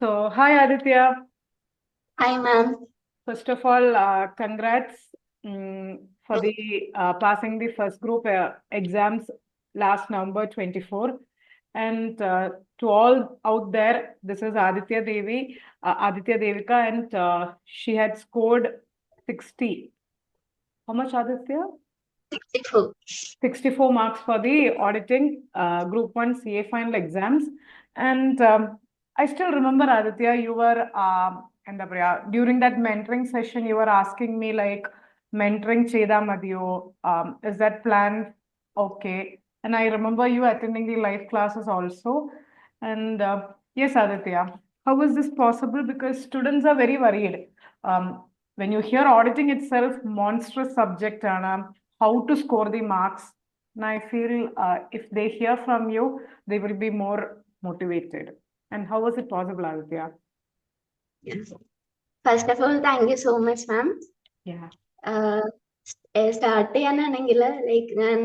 So, hi Aditya. Hi, ma'am. First of all, congrats for the passing the first group exams last November 24. And to all out there, this is Aditya Devika, and she had scored 60. How much, Aditya? 64. 64 marks for the auditing Group 1 CA final exams. And I still remember, Aditya, you were, during that mentoring session, you were asking me, like, mentoring Cheda Madhyo, is that plan okay? And I remember you attending the live classes also. And yes, Aditya, how is this possible? Because students are very worried. When you hear auditing itself, monstrous subject, Anna, how to score the marks. And I feel if they hear from you, they will be more motivated. And how was it possible, Aditya? Yes. First of all, thank you so much, ma'am. Yeah. Start ചെയ്യാനാണെങ്കിൽ like ഞാൻ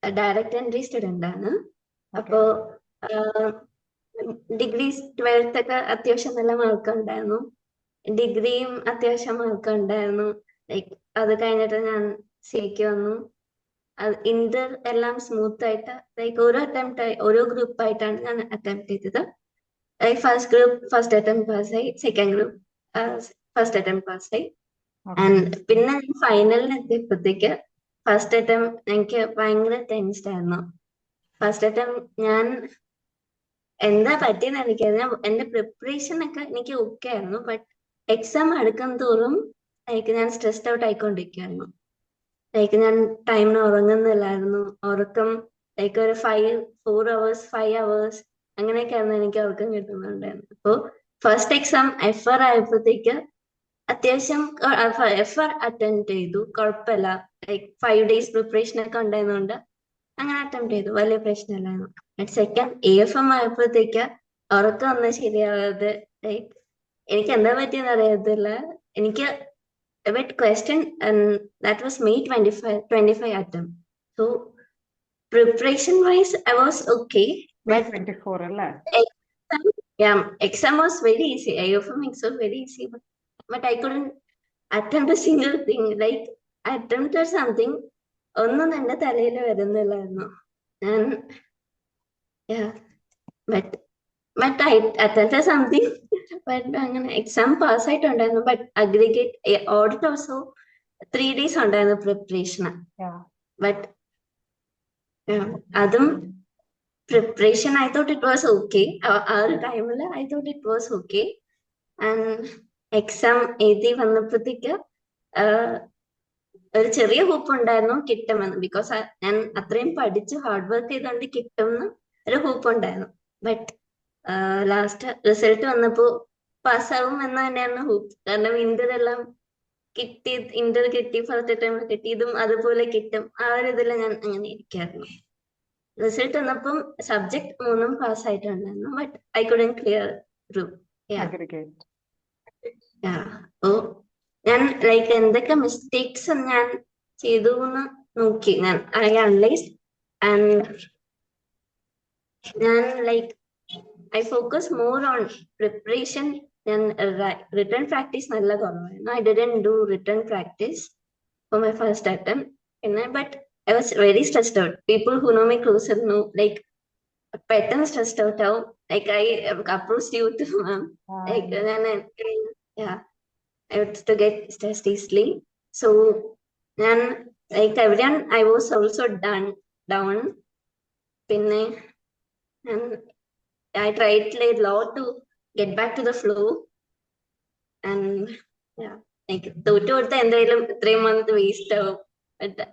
direct entry student ആണ്. Okay. അപ്പോൾ degree 12th ഒക്കെ അത്യാവശ്യം നല്ല mark ഉണ്ടായിരുന്നു. ഡിഗ്രിയും അത്യാവശ്യം മാർക്ക് ഉണ്ടായിരുന്നു. ലൈക്ക് അത് കഴിഞ്ഞിട്ട് ഞാൻ സിക്ക് വന്നു. ഇന്റർ എല്ലാം സ്മൂത്ത് ആയിട്ട് ലൈക്ക് ഓരോ അറ്റംപ്റ്റ് ഓരോ ഗ്രൂപ്പ് ആയിട്ടാണ് ഞാൻ അറ്റംപ്റ്റ് ചെയ്തത്. ഫസ്റ്റ് ഗ്രൂപ്പ് ഫസ്റ്റ് അറ്റംപ്റ്റ് പാസ്സായി, സെക്കൻഡ് ഗ്രൂപ്പ് ഫസ്റ്റ് അറ്റംപ്റ്റ് പാസ്സായി. Okay. ആൻഡ് പിന്നെ ഫൈനലിന് എത്തിയപ്പോഴത്തേക്ക് ഫസ്റ്റ് അറ്റംപ്റ്റ് എനിക്ക് ഭയങ്കര ടെൻസ്ഡ് ആയിരുന്നു. ഫസ്റ്റ് അറ്റംപ്റ്റ് ഞാൻ എന്താ പറ്റിയെന്ന് എനിക്കറിയാം. എന്റെ പ്രിപ്പറേഷൻ ഒക്കെ എനിക്ക് ഓക്കെ ആയിരുന്നു. ബട്ട് എക്സാം അടുക്കും തോറും ലൈക്ക് ഞാൻ സ്ട്രെസ്ഡ് ഔട്ട് ആയിക്കൊണ്ടിരിക്കുകയായിരുന്നു. ലൈക്ക് ഞാൻ ടൈമിന് ഉറങ്ങുന്നില്ലായിരുന്നു. ഉറക്കം ലൈക്ക് ഒരു 4 hours 5 hours അങ്ങനെയൊക്കെയായിരുന്നു എനിക്ക് ഉറക്കം കിട്ടുന്നുണ്ടായിരുന്നു. അപ്പോ ഫസ്റ്റ് എക്സാം FR ആയപ്പോഴത്തേക്ക് അത്യാവശ്യം FR അറ്റൻഡ് ചെയ്തു, കുഴപ്പമില്ല. ലൈക്ക് 5 days പ്രിപ്പറേഷൻ ഒക്കെ ഉണ്ടായിരുന്നുകൊണ്ട് അങ്ങനെ അറ്റംപ്റ്റ് ചെയ്തു, വലിയ പ്രശ്നമില്ലായിരുന്നു. സെക്കൻഡ് AFM ആയപ്പോഴത്തേക്ക് ഉറക്കം ഒന്നും ശരിയാവാതെ ലൈക്ക് എനിക്ക് എന്താ പറ്റിയെന്ന് അറിയത്തില്ല. എനിക്ക് a bit question, and that was May 25 attempt. So preparation wise I was okay, May but 24, അല്ലേ? exam, yeah, exam was very easy. AFM exam was very easy, but I couldn't attempt a single thing. Like I attempted something, ഒന്നും എന്റെ തലയിൽ വരുന്നില്ലായിരുന്നു. And yeah, but I attempted something. But അങ്ങനെ exam pass ആയിട്ടുണ്ടായിരുന്നു. But aggregate audit also 3 days ഉണ്ടായിരുന്നു preparation. Yeah. But അതും preparation I thought it was okay. ആ ഒരു ടൈമിൽ I thought it was okay. And exam എഴുതി വന്നപ്പോഴത്തേക്ക് ഒരു ചെറിയ ഹോപ്പ് ഉണ്ടായിരുന്നു കിട്ടുമെന്ന്. ബിക്കോസ് ഞാൻ അത്രയും പഠിച്ച് ഹാർഡ് വർക്ക് ചെയ്തുകൊണ്ട് കിട്ടുമെന്ന് ഒരു ഹോപ്പ് ഉണ്ടായിരുന്നു. ബട്ട് ലാസ്റ്റ് റിസൾട്ട് വന്നപ്പോ പാസ്സാവും എന്ന് തന്നെയാണ് ഹോപ്പ്. കാരണം ഇന്റർ കിട്ടി, ഫസ്റ്റ് ടൈം കിട്ടിയതും അതുപോലെ കിട്ടും, ആ ഒരു ഇതിൽ ഞാൻ അങ്ങനെ ഇരിക്കായിരുന്നു. റിസൾട്ട് വന്നപ്പം സബ്ജക്ട് 3 പാസ്സായിട്ടുണ്ടായിരുന്നു. But I couldn't clear through. Aggregate. ഓ ഞാൻ ലൈക്ക് എന്തൊക്കെ മിസ്റ്റേക്സ് ഞാൻ ചെയ്തു എന്ന് നോക്കി. ഞാൻ ഐ അനലൈസ് ആൻഡ് ഞാൻ like I focus more on preparation. ഞാൻ റിട്ടേൺ പ്രാക്ടീസ് നല്ല കുറവായിരുന്നു. I didn't do written practice for my first attempt. പിന്നെ but I was very stressed out. People who know my closer know like പെട്ടെന്ന് stressed out ആവും. Like I approach you to ma'am. Like ഞാൻ I used to get stressed easily. So ഞാൻ like everyone I was also down. പിന്നെ I tried a lot to get back to the flow. And yeah, like തോറ്റു കൊടുത്ത എന്തായാലും 3 month waste ആവും. But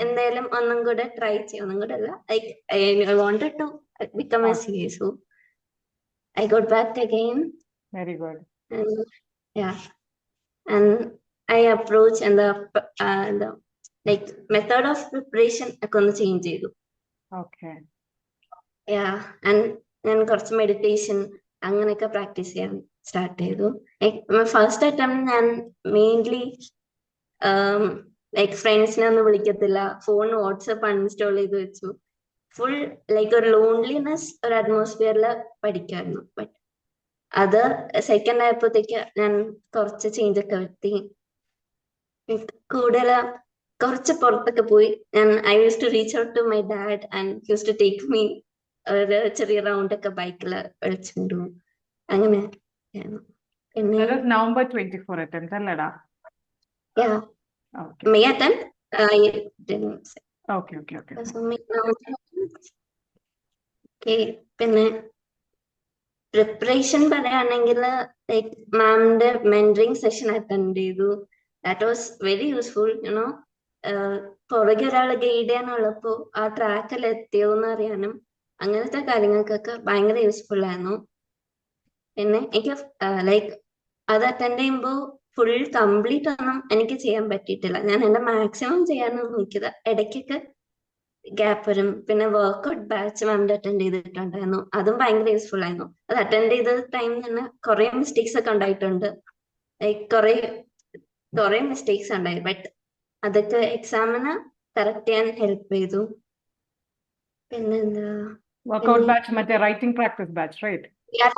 എന്തായാലും ഒന്നും കൂടെ ട്രൈ ചെയ്യും. ഒന്നും കൂടെ അല്ല, like I wanted to become a CA. So I got back again. Very good. And yeah, and I approach and the like method of preparation ഒക്കെ ഒന്ന് ചേഞ്ച് ചെയ്തു. Okay. ആൻഡ് ഞാൻ കുറച്ച് മെഡിറ്റേഷൻ അങ്ങനെയൊക്കെ പ്രാക്ടീസ് ചെയ്യാൻ സ്റ്റാർട്ട് ചെയ്തു. First attempt ഞാൻ mainly like ഫ്രണ്ട്സിനെ ഒന്നും വിളിക്കത്തില്ല, ഫോൺ വാട്സപ്പ് അൺഇൻസ്റ്റാൾ ചെയ്ത് വെച്ചു. ഫുൾ ലൈക്ക് ഒരു ലോൺലിനെസ് ഒരു അറ്റ്മോസ്ഫിയറിൽ പഠിക്കായിരുന്നു. ബട്ട് അത് സെക്കൻഡ് ആയപ്പോഴത്തേക്ക് ഞാൻ കുറച്ച് ചേഞ്ച് ഒക്കെ വരുത്തി. കൂടുതൽ കുറച്ച് പുറത്തൊക്കെ പോയി. I use to reach out to my dad and use to take me ഒരു ചെറിയ റൗണ്ട് ഒക്കെ ബൈക്കിൽ വിളിച്ചുകൊണ്ടു പോകും. അങ്ങനെ പിന്നെ That is November 24 attempt, അല്ലേടാ? yeah, Okay. May attempt. I didn't say. Okay. So okay. പിന്നെ പ്രിപ്പറേഷൻ പറയുകയാണെങ്കിൽ ലൈക്ക് മാമിന്റെ മെന്ററിങ് സെഷൻ അറ്റൻഡ് ചെയ്തു. That was very useful. You know പുറകെ ഒരാൾ ഗൈഡ് ചെയ്യാനുള്ളപ്പോ ആ ട്രാക്കിൽ എത്തിയോ എന്ന് അറിയാനും അങ്ങനത്തെ കാര്യങ്ങൾക്കൊക്കെ ഭയങ്കര യൂസ്ഫുൾ ആയിരുന്നു. പിന്നെ എനിക്ക് ലൈക്ക് അത് അറ്റൻഡ് ചെയ്യുമ്പോൾ ഫുൾ കംപ്ലീറ്റ് ഒന്നും എനിക്ക് ചെയ്യാൻ പറ്റിയിട്ടില്ല. ഞാൻ എന്റെ മാക്സിമം ചെയ്യാനാണ് നോക്കിയത്. ഇടയ്ക്കൊക്കെ ഗ്യാപ്പ് വരും. പിന്നെ വർക്ക്ഔട്ട് ബാച്ച് മാമിന്റെ അറ്റൻഡ് ചെയ്തിട്ടുണ്ടായിരുന്നു. അതും ഭയങ്കര യൂസ്ഫുൾ ആയിരുന്നു. അത് അറ്റൻഡ് ചെയ്ത ടൈമിൽ തന്നെ കുറെ മിസ്റ്റേക്സ് ഒക്കെ ഉണ്ടായിട്ടുണ്ട്. ലൈക്ക് കുറെ മിസ്റ്റേക്സ് ഉണ്ടായി. ബട്ട് അതൊക്കെ എക്സാമിന് കറക്റ്റ് ചെയ്യാൻ ഹെൽപ്പ് ചെയ്തു. പിന്നെന്താ Workout batch, മറ്റേ writing practice batch, right?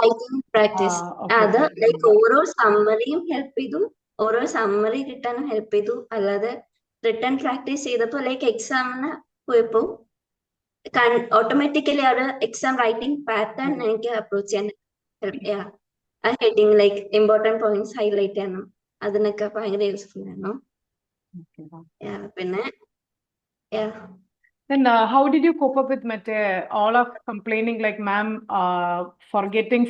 Writing practice. അത് ലൈക്ക് ഓരോ സമ്മറിയും ഹെൽപ്പ് ചെയ്തു. ഓരോ സമ്മറി കിട്ടാനും ഹെൽപ്പ് ചെയ്തു. അല്ലാതെ റിട്ടേൺ പ്രാക്ടീസ് ചെയ്തപ്പോ ലൈക്ക് എക്സാമിന് പോയപ്പോ ഓട്ടോമാറ്റിക്കലി ആ എക്സാം റൈറ്റിംഗ് പാറ്റേൺ എനിക്ക് അപ്രോച്ച് ചെയ്യാൻ ഹെൽപ്പ് ചെയ്യാം. ആ heading like important points highlight ചെയ്യാനും അതിനൊക്കെ ഭയങ്കര യൂസ്ഫുൾ ആയിരുന്നു. പിന്നെ Then how did you cope up with all of complaining like ma'am forgetting,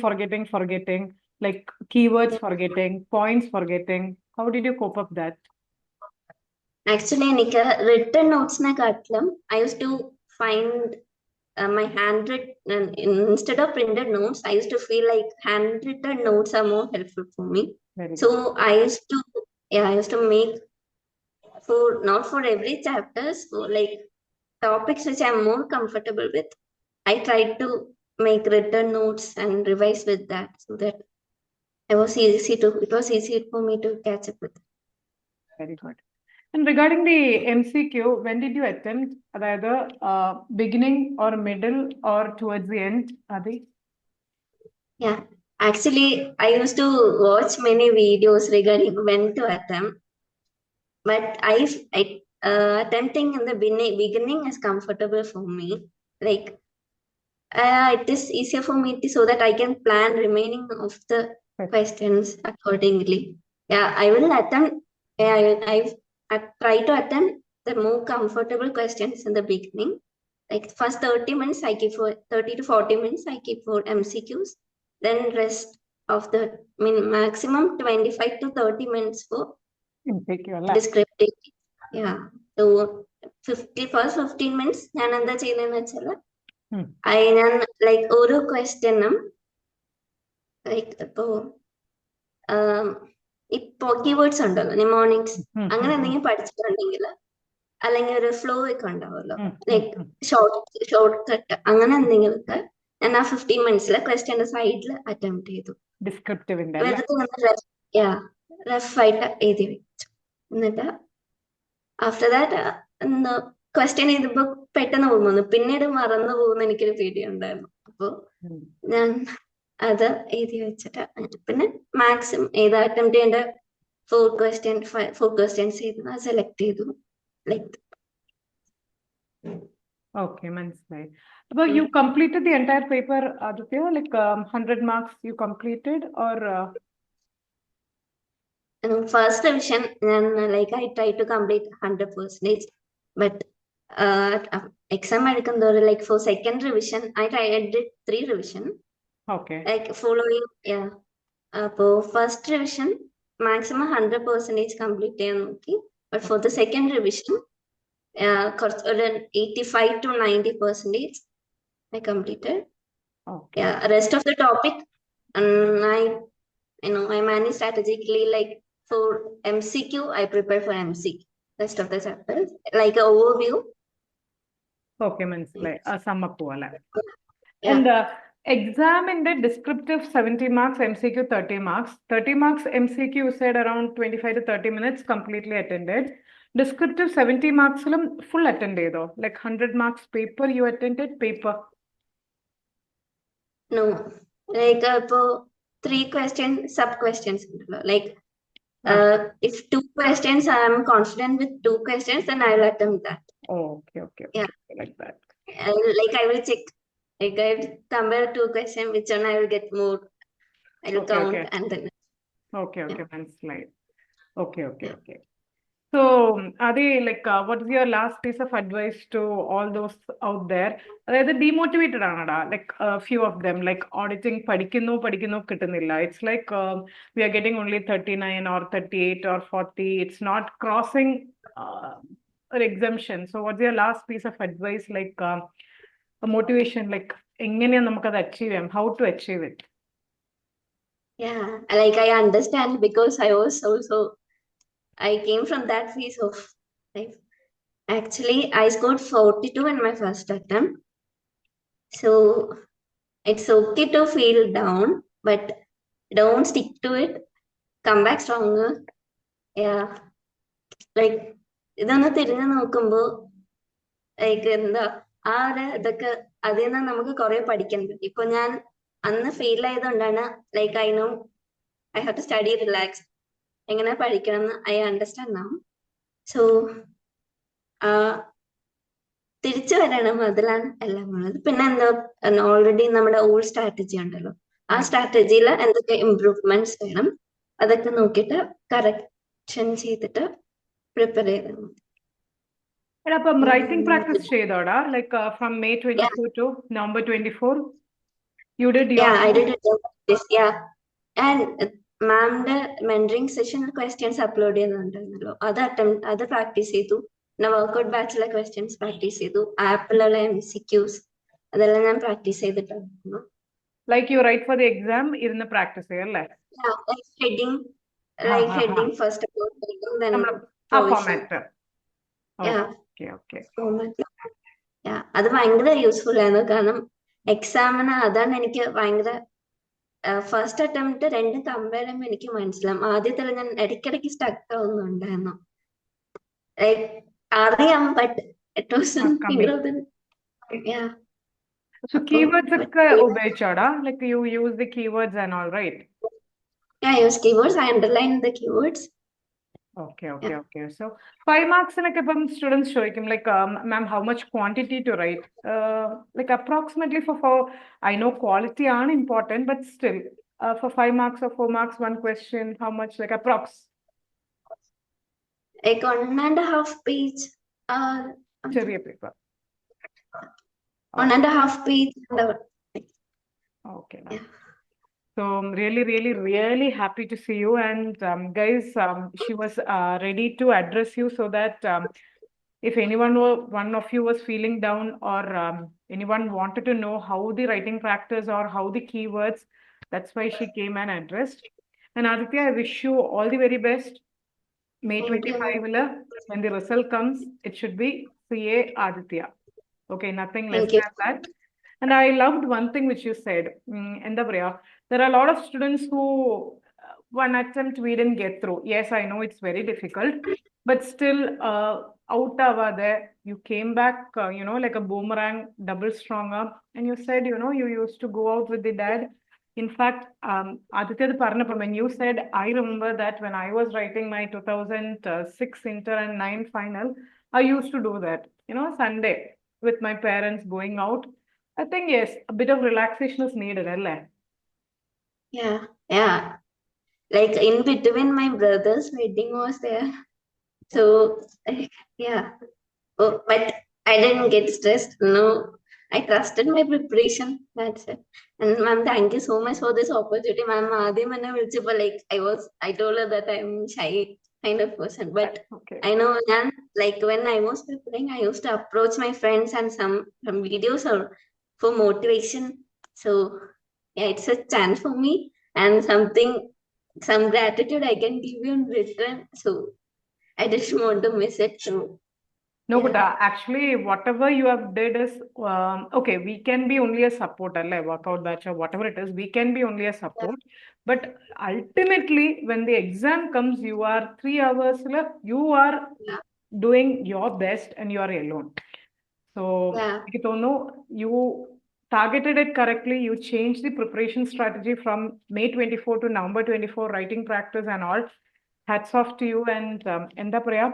like keywords forgetting, points forgetting? How did you cope up that? Actually എനിക്ക് written നോട്ട്സിനെക്കാട്ടിലും I used to find my handwritten instead of printed notes. I used to feel like handwritten notes are more helpful for me. So I used to make not for every chapters, for like topics which I'm more comfortable with, I tried to make written notes and revise with that, so that it was easy for me to catch up with. Very good. And regarding the MCQ, when did you attempt? Either beginning or middle or towards the end, Adi? Yeah, actually, I used to watch many videos regarding when to attempt, but attempting in the beginning is comfortable for me. Like it is easier for me so that I can plan remaining of the questions accordingly. Yeah, I will attempt. I try to attempt the more comfortable questions in the beginning. Like first 30 minutes I keep for 30 to 40 minutes I keep for MCQs. Then rest of the maximum 25 to 30 minutes for descriptive. Yeah. So 15 minutes ഞാൻ എന്താ ചെയ്യുന്നതെന്ന് വെച്ചാൽ ഞാൻ like ഓരോ ക്വസ്റ്റ്യനും like ഇപ്പോ ഇപ്പോ keywords ഉണ്ടല്ലോ, നിമോണിക്സ് അങ്ങനെ എന്തെങ്കിലും പഠിച്ചിട്ടുണ്ടെങ്കിൽ അല്ലെങ്കിൽ ഒരു ഫ്ലോ ഒക്കെ ഉണ്ടാവുമല്ലോ, ലൈക്ക് ഷോർട്ട് കട്ട് അങ്ങനെ എന്തെങ്കിലുമൊക്കെ ഞാൻ ആ 15 മിനിറ്റ്സിലെ ക്വസ്റ്റ്യന്റെ സൈഡിൽ അറ്റംപ്റ്റ് ചെയ്തു. റഫായിട്ട് എഴുതി വെച്ചു. എന്നിട്ട് ആഫ്റ്റർ ദാറ്റ് ക്വസ്റ്റ്യൻ ചെയ്തപ്പോ പെട്ടെന്ന് പോകുന്നു, പിന്നീട് മറന്നു പോകുന്ന എനിക്കൊരു പേടിയുണ്ടായിരുന്നു. അപ്പോ ഞാൻ അത് എഴുതി വെച്ചിട്ട് പിന്നെ മാക്സിമം ഏതാ അറ്റംപ്റ്റ് ചെയ്യേണ്ട 4 ക്വസ്റ്റ്യൻസ് സെലക്ട് ചെയ്തു. ലൈക്ക് Okay, മനസ്സിലായി. But you completed the entire paper, Aditya, like 100 marks you completed or? First revision, like I tried to complete 100%, but exam like for second revision, I did 3 revision. Okay. Like following, for first revision, maximum 100% complete. But for the second revision, 85 to 90% I completed. Okay. Yeah, rest of the topic, I manage strategically. Like for MCQ, I prepare for MCQ. Rest of the chapters, like an overview. Okay, മനസ്സിലായി. Sum up പോലെ. And exam in the descriptive 70 marks, MCQ 30 marks. 30 marks MCQ you said around 25 to 30 minutes completely attended. Descriptive 70 marks full attended though. Like 100 marks paper you attended paper? No, like 3 question sub questions ഉണ്ടല്ലോ. Like if 2 questions I'm confident with 2 questions, then I will attempt that. Oh, okay. Yeah. Like that. Like I will check. Like I will compare 2 questions, which one I will get more. I will count Okay. and then. Okay. Yeah. മനസ്സിലായി. Okay. Yeah. So, Adi, like, what is your last piece of advice to all those out there? അതായത് demotivated ആണടാ, like a few of them, like auditing പഠിക്കുന്നു കിട്ടുന്നില്ല. It's like we are getting only 39 or 38 or 40. It's not crossing an exemption. So, what's your last piece of advice, like a motivation, like എങ്ങനെയാ നമുക്കത് achieve ചെയ്യാം? How to achieve it? Yeah, like I understand because I was also, I came from that phase of life. Actually, I scored 42 in my first attempt. So it's okay to feel down, but don't stick to it. Come back stronger. Yeah, like ഇതൊന്ന് തിരിഞ്ഞു നോക്കുമ്പോ like എന്താ ആ ഒരു ഇതൊക്കെ അതിൽ നിന്ന് നമുക്ക് കുറെ പഠിക്കാൻ പറ്റും. ഇപ്പൊ ഞാൻ അന്ന് ഫെയിൽ ആയതുകൊണ്ടാണ് like I know I have to study relax എങ്ങനെ പഠിക്കണം എന്ന് ഐ അണ്ടർസ്റ്റാൻഡ് നൗ. സോ തിരിച്ചു വരണം, അതിലാണ് എല്ലാം ഉള്ളത്. പിന്നെ എന്താ ഓൾറെഡി നമ്മുടെ ഓൾഡ് സ്ട്രാറ്റജി ഉണ്ടല്ലോ, ആ സ്ട്രാറ്റജിയിൽ എന്തൊക്കെ ഇംപ്രൂവ്മെന്റ്സ് വേണം അതൊക്കെ നോക്കിയിട്ട് കറക്ഷൻ ചെയ്തിട്ട് പ്രിപ്പയർ ചെയ്താൽ മതി. അപ്പം writing practice ചെയ്തോടാ, like from May 24 to November 24? You did your I did it. Yeah. And മാമിന്റെ മെന്ററിംഗ് സെഷൻ ക്വസ്റ്റ്യൻസ് അപ്ലോഡ് ചെയ്യുന്നുണ്ടായിരുന്നല്ലോ, അത് പ്രാക്ടീസ് ചെയ്തു. പിന്നെ വർക്ക്ഔട്ട് ബാച്ചിലെ ക്വസ്റ്റ്യൻസ് പ്രാക്ടീസ് ചെയ്തു. ആപ്പിലുള്ള MCQs അതെല്ലാം ഞാൻ പ്രാക്ടീസ് ചെയ്തിട്ടുണ്ടായിരുന്നു. Like you write for the exam, ഇരുന്ന് പ്രാക്ടീസ് ചെയ്യല്ലേ? Like heading first about heading, then provision. Okay. Format. Yeah, അത് ഭയങ്കര യൂസ്ഫുൾ ആയിരുന്നു. കാരണം എക്സാമിന് അതാണ് എനിക്ക് ഭയങ്കര ഫസ്റ്റ് അറ്റംപ്റ്റ് രണ്ടും കമ്പയർ ചെയ്യുമ്പോൾ എനിക്ക് മനസ്സിലാവും. ആദ്യത്തെ ഞാൻ ഇടയ്ക്കിടയ്ക്ക് സ്റ്റക്ക് ആവുന്നുണ്ടായിരുന്നു. ലൈക്ക് അറിയാം, but it was yeah. So keywords ഒക്കെ ഉപയോഗിച്ചോടാ, like you use the keywords and all, right? Yeah, I use keywords. I underline the keywords. Okay. So 5 marks like students ചോദിക്കും, like ma'am, how much quantity to write? Like approximately for I know quality are important, but still for 5 marks or 4 marks, one question, how much, like approx? Like 1.5 page. ചെറിയ paper. 1.5 page. Okay. Yeah. So I'm really happy to see you. And guys, she was ready to address you so that if one of you was feeling down, or anyone wanted to know how the writing practice or how the keywords, that's why she came and addressed. And Aditya, I wish you all the very best. May 25, when the result comes, it should be CA Aditya. Okay, nothing less than that. And I loved one thing which you said, there are a lot of students who one attempt we didn't get through. Yes, I know it's very difficult, but still out there, you came back, like a boomerang, double stronger. And you said, you used to go out with the dad. In fact, Aditya, when you said, I remember that when I was writing my 2006 inter and 9 final, I used to do that, Sunday with my parents going out. I think, yes, a bit of relaxation is needed, right? Yeah. Like in between, my brother's wedding was there. So, yeah. Oh, but I didn't get stressed. No, I trusted my preparation. That's it. And ma'am, thank you so much for this opportunity. Ma'am, like I told her that I'm shy kind of person. But Okay. I know, like when I was preparing, I used to approach my friends and some videos or for motivation. So yeah, it's a chance for me and some gratitude I can give you in return. So I didn't want to miss it. So no, but actually, whatever you have did is okay. We can be only a support, workout batch or whatever it is. We can be only a support, but ultimately, when the exam comes, you are 3 hours left. You are doing your best, and you are alone. So, you targeted it correctly. You changed the preparation strategy from May 24 to November 24, writing practice and all. Hats off to you. And Enda Priya,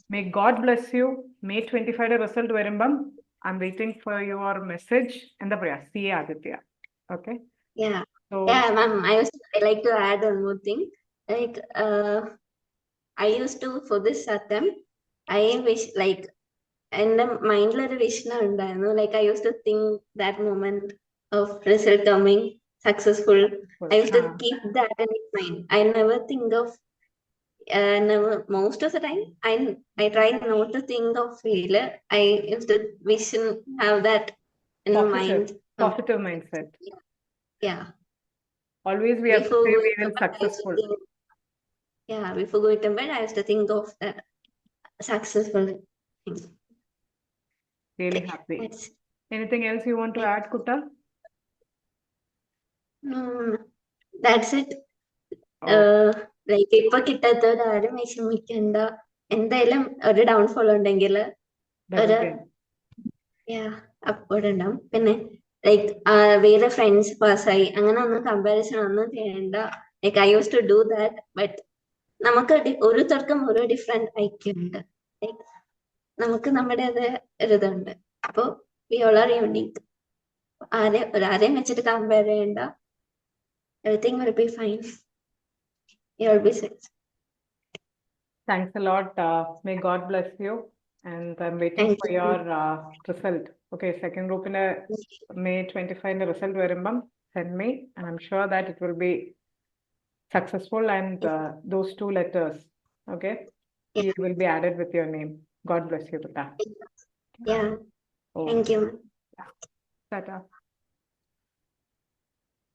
may God bless you. May 25 result Verimbam. I'm waiting for your message. Enda Priya, CA Aditya. Okay. Yeah. So, Yeah, ma'am. I like to add one more thing. Like, I used to, for this attempt, I wish, like, എൻ്റെ മൈൻഡിലൊരു vision ഉണ്ടായിരുന്നു. Like I use to think that moment of result coming successful. I used to keep that in mind. I never think of, most of the time, I try not to think of failure. I used to vision, have that in mind. Positive mindset. Yeah. Always we have to Before say we going will to bed, successful. before going to bed, I used to think of that successful thing. Really happy. Anything else you want to add, Kutta? That's it. Like ഇപ്പൊ കിട്ടാത്തവരാരും വിഷമിക്കണ്ട. എന്തായാലും ഒരു downfall ഉണ്ടെങ്കിൽ ഒരു upward ഉണ്ടാവും. പിന്നെ like വേറെ friends പാസ്സായി അങ്ങനെ ഒന്നും കമ്പാരിസൺ ഒന്നും ചെയ്യണ്ട. Like I use to do that. But നമുക്ക് ഓരോരുത്തർക്കും ഓരോ ഡിഫറെന്റ് ഐക്യമുണ്ട്. ലൈക്ക് നമുക്ക് നമ്മുടേത് ഒരിതുണ്ട്. അപ്പൊ വി ഓൾ ആർ യൂണിക്. ആരെയും വെച്ചിട്ട് കമ്പയർ ചെയ്യണ്ട. Everything will be fine. You'll be safe. Thanks a lot. May God bless you. And I'm waiting for your result. Okay, second group in a May 25 result verimbam send me, and I'm sure that it will be successful. And those 2 letters, okay, it will be added with your name. God bless you, Kutta. Yeah. Thank you. Tata.